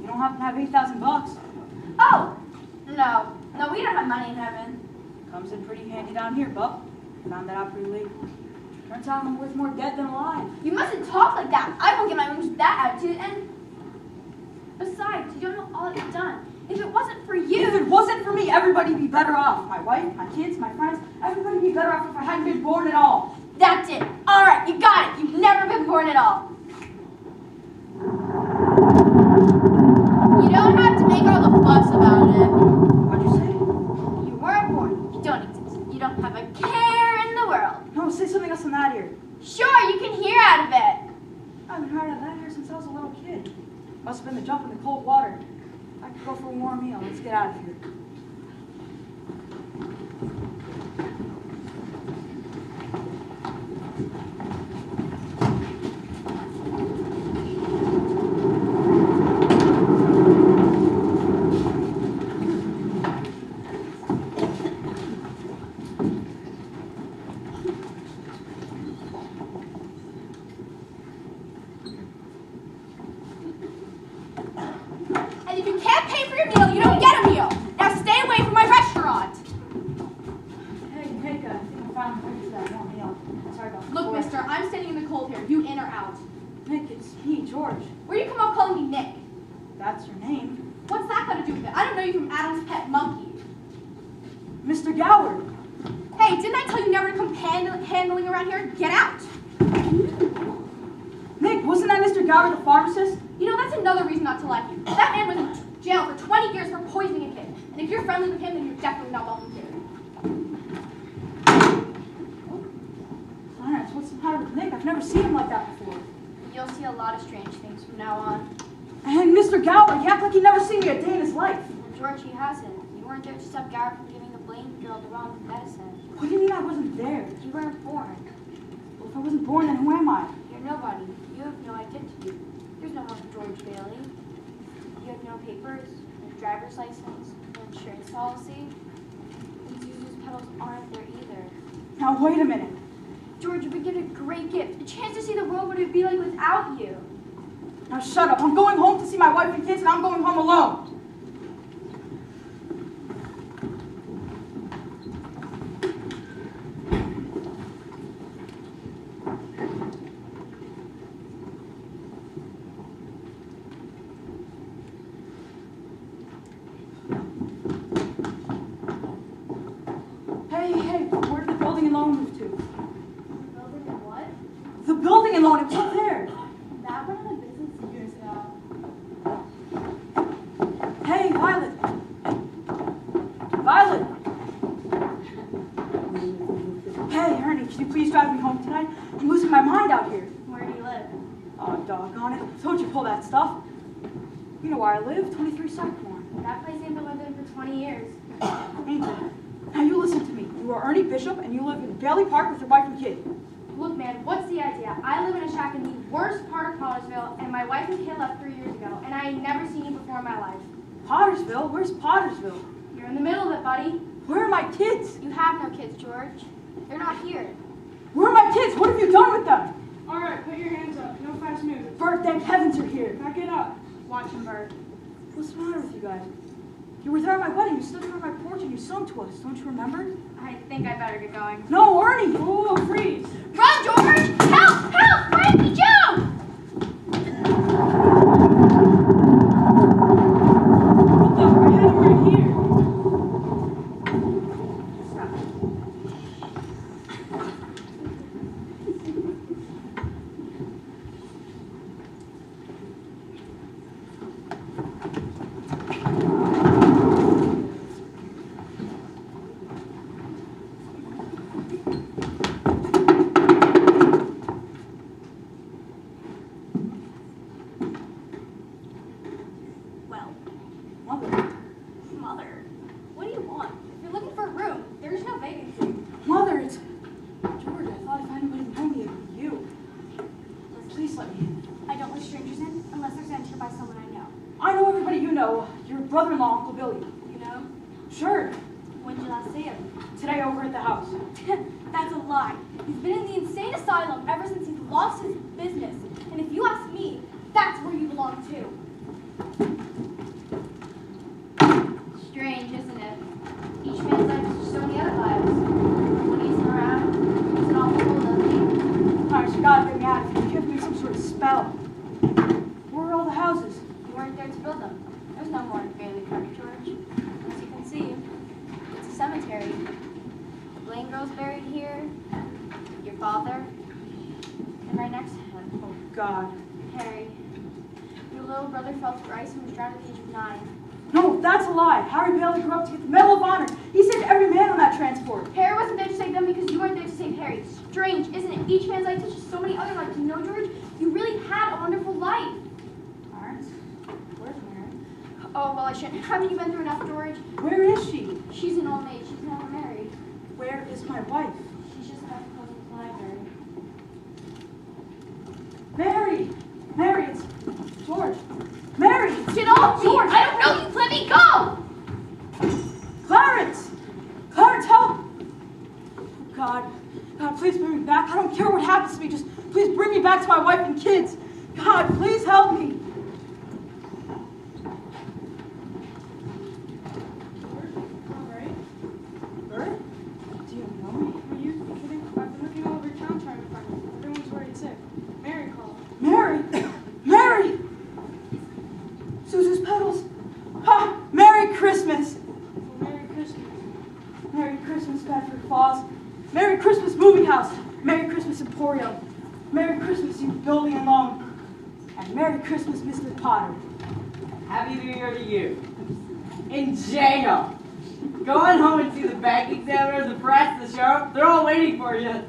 You don't happen to have $8,000. Oh! No. No, we don't have money in heaven. Comes in pretty handy down here, bub. Found that out pretty late. Turns out I'm worth more dead than alive. You mustn't talk like that. I won't get my wings with that attitude. And besides, you don't know all I've done. If it wasn't for you... If it wasn't for me, everybody'd be better off. My wife, my kids, my friends, everybody'd be better off if I hadn't been born at all. That's it. All right, you got it. You've never been born at all. You don't have to make all the fuss about it. What'd you say? You weren't born. You don't exist. You don't have a care in the world. No, say something else than that here. Sure, you can hear out of it. I've been heard of that here since I was a little kid. Must have been the jump in the cold water. I could go for a warm meal. Let's get out of here. And if you can't pay for your meal, you don't get a meal. Now stay away from my restaurant. Hey, Nick, I think I found the place for that warm meal. Sorry about that. Look, mister, I'm standing in the cold here. You in or out? Nick, it's me, George. Where do you come up calling me Nick? That's your name. What's that got to do with it? I don't know you from Adam's pet monkey. Mr. Goward. Hey, didn't I tell you never to come handling around here? Get out. Nick, wasn't that Mr. Goward the pharmacist? You know, that's another reason not to like you. That man was in jail for 20 years for poisoning a kid. And if you're friendly with him, then you're definitely not welcome here. Clarence, what's the matter with Nick? I've never seen him like that before. You'll see a lot of strange things from now on. And Mr. Goward, he acts like he never seen me a day in his life. And George, he hasn't. You weren't there to stop Garrett from giving the Blaine girl the wrong medicine. What do you mean I wasn't there? You weren't born. Well, if I wasn't born, then who am I? You're nobody. You have no identity. There's no more George Bailey. You have no papers, no driver's license, no insurance policy. These useless petals aren't there either. Now, wait a minute. George, you've been given a great gift. A chance to see the world what it would be like without you. Now, shut up. I'm going home to see my wife and kids, and I'm going home alone. Hey, where did the building and loan move to? Building and what? The building and loan, it was up there. That one in the business years ago. Hey, Violet. Violet. Hey, Ernie, can you please drive me home tonight? I'm losing my mind out here. Where do you live? Oh, doggone it. I told you to pull that stuff. You know where I live, 23 Sophomore. That place ain't been lived in for 20 years. Ain't it? Now you listen to me. You are Ernie Bishop, and you live in Bailey Park with your wife and kid. Look, man, what's the idea? I live in a shack in the worst part of Pottersville, and my wife and kid left 3 years ago, and I ain't never seen you before in my life. Pottersville? Where's Pottersville? You're in the middle of it, buddy. Where are my kids? You have no kids, George. They're not here. Where are my kids. What have you done with them? All right, put your hands up. No fast moving. Bert, thank heavens you're here. Now get up. Watch him, Bert. What's the matter with you guys? You were there at my wedding. You stood there on my porch and you sung to us. Don't you remember? I think I better get going. No, Ernie. Whoa, freeze. Run, George! Help! Help! Frankie, Joe! What the? I had him right here. Mother, what do you want? If you're looking for a room, there's no vacancy. Mother, it's George. I thought if anybody knew me, it would be you. Please let me in. I don't let strangers in unless they're sent here by someone I know. I know everybody you know. Your brother-in-law, Uncle Billy. You know? Sure. When did you last see him? Today over at the house. That's a lie. He's been in the insane asylum ever since he lost his business. And if you ask me, that's where you belong too. Strange, isn't it? Each man's life is just so many other lives. When he's around, it's an awful world, doesn't he? Alright, you gotta get me out of here. You have to do some sort of spell. Where are all the houses? You weren't there to build them. There's no more in Bailey Park, George. As you can see, it's a cemetery. Blaine girl's buried here. Your father. And right next to him, Oh, God. Harry. Your little brother fell through ice and was drowned at the age of 9. No, that's a lie. Harry Bailey grew up to get the Medal of Honor. He saved every man on that transport. Harry wasn't there to save them because you weren't there to save Harry. Strange, isn't it? Each man's life touches so many other lives. You know, George, you really had a wonderful life. Alright. Where's Mary? Oh, well, I shouldn't. Haven't you been through enough, George? Where is she? She's an old maid. She's never married. Where is my wife? She's just about to close the library. Mary! Mary, it's George. Mary! Get off me! George! I don't know you! Let me go! Clarence! Clarence, help! Oh, God. God, please bring me back. I don't care what happens to me. Just please bring me back to my wife and kids. God, please help me. Alright. Bert? Do you know me? Are you kidding? I've been looking all over town trying to find you. Everyone's worried sick. Mary called. Mary! Mary! Suzu's petals. Ha! Merry Christmas! Well, Merry Christmas. Merry Christmas, Bedford Falls. Merry Christmas, Movie House. Merry Christmas, Emporium. Merry Christmas, you building alone. And Merry Christmas, Mr. Potter. Happy New Year to you. In jail. Go on home and see the bank examiner, the press, the sheriff. They're all waiting for you.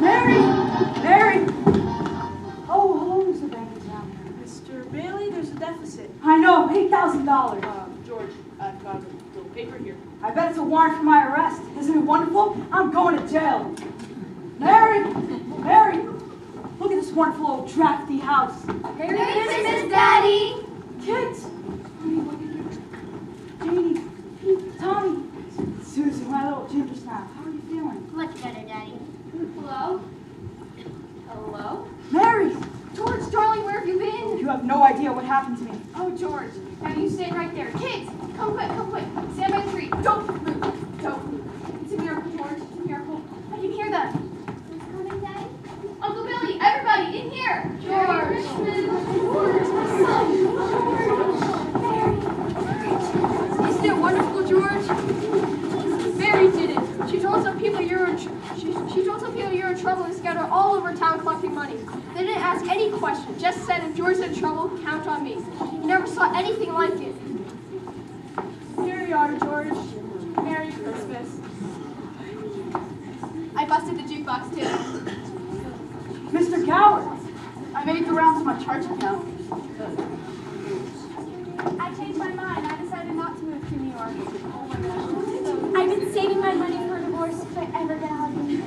Mary! Mary! Oh, hello, Mr. Bank Examiner. Mr. Bailey, there's a deficit. I know, $8,000. George, I've got a little paper here. I bet it's a warrant for my arrest. Isn't it wonderful? I'm going to jail. Mary! Mary! Look at this wonderful old drafty house. Merry Christmas, Daddy! Kids! Honey, look at you. Janie, Pete, Tommy, Susan, my little ginger snap. How are you feeling? Much better, Daddy. Hello? Hello? Mary! George, darling, where have you been? You have no idea what happened to me. Oh, George, now you stay right there. Kids, come quick, come quick. Stand by the tree. Don't move. Don't move. It's a miracle, George. It's a miracle. I can hear them. Who's coming, Daddy? Uncle Billy, everybody, in here. George. Isn't it wonderful, George? Mary did it. She told some people you're in trouble and scattered all over town collecting money. They didn't ask any questions. Just said if George's in trouble, count on me. You never saw anything like it. Here you are, George. Merry Christmas. I busted the jukebox too. Mr. Goward! I made the rounds of my charge account. changed my mind. I decided not to move to New York. I've been saving my money for a divorce if I ever get out of here.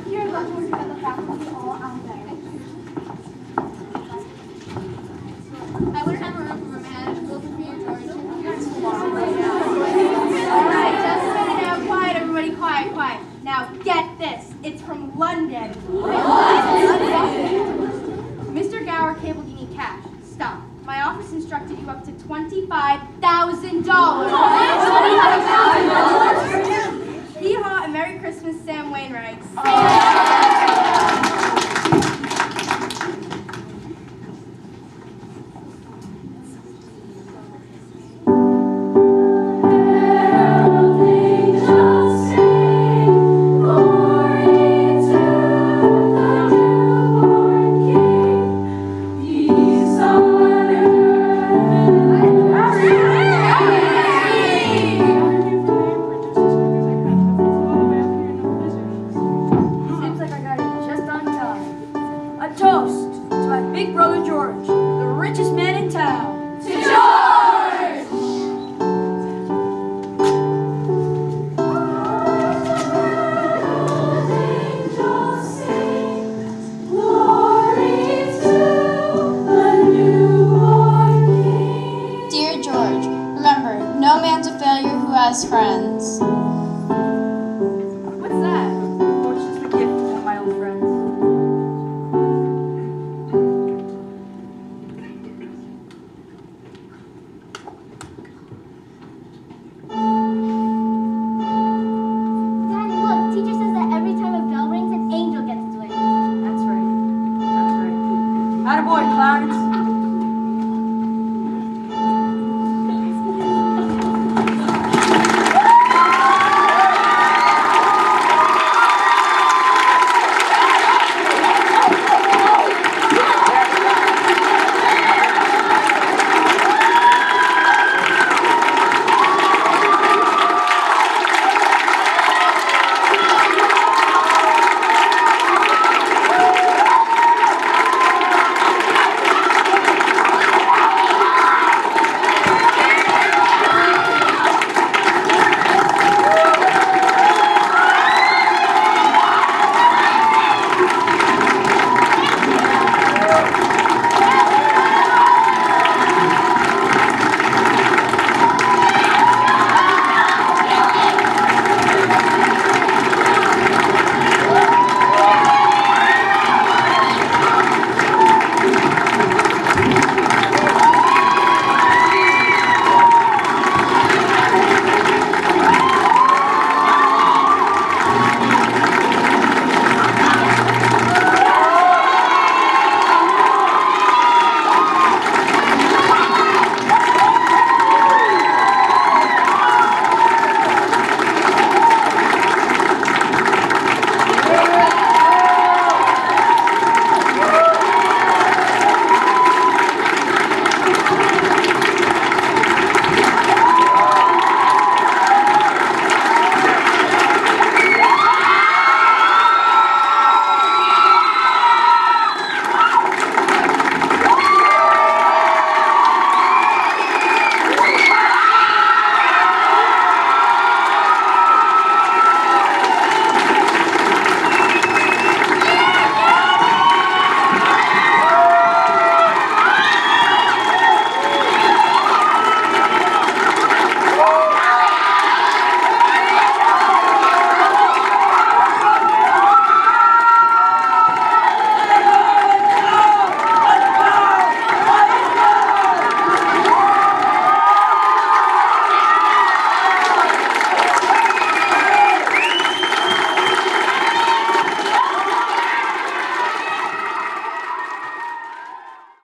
Here in London, we've got the faculty all out there. I wouldn't have a room for a man. We'll be your George. All right, just a minute now. Quiet, everybody. Quiet, quiet. Now, get this. It's from London. Mr. Gower cabled you need cash. Stop. My office instructed you up to $25,000. Hee-haw and Merry Christmas, Sam Wainwright. Seems like I got it just on time. A toast to my big brother George, the richest man in town. To George! Dear George, remember, no man's a failure who has friends.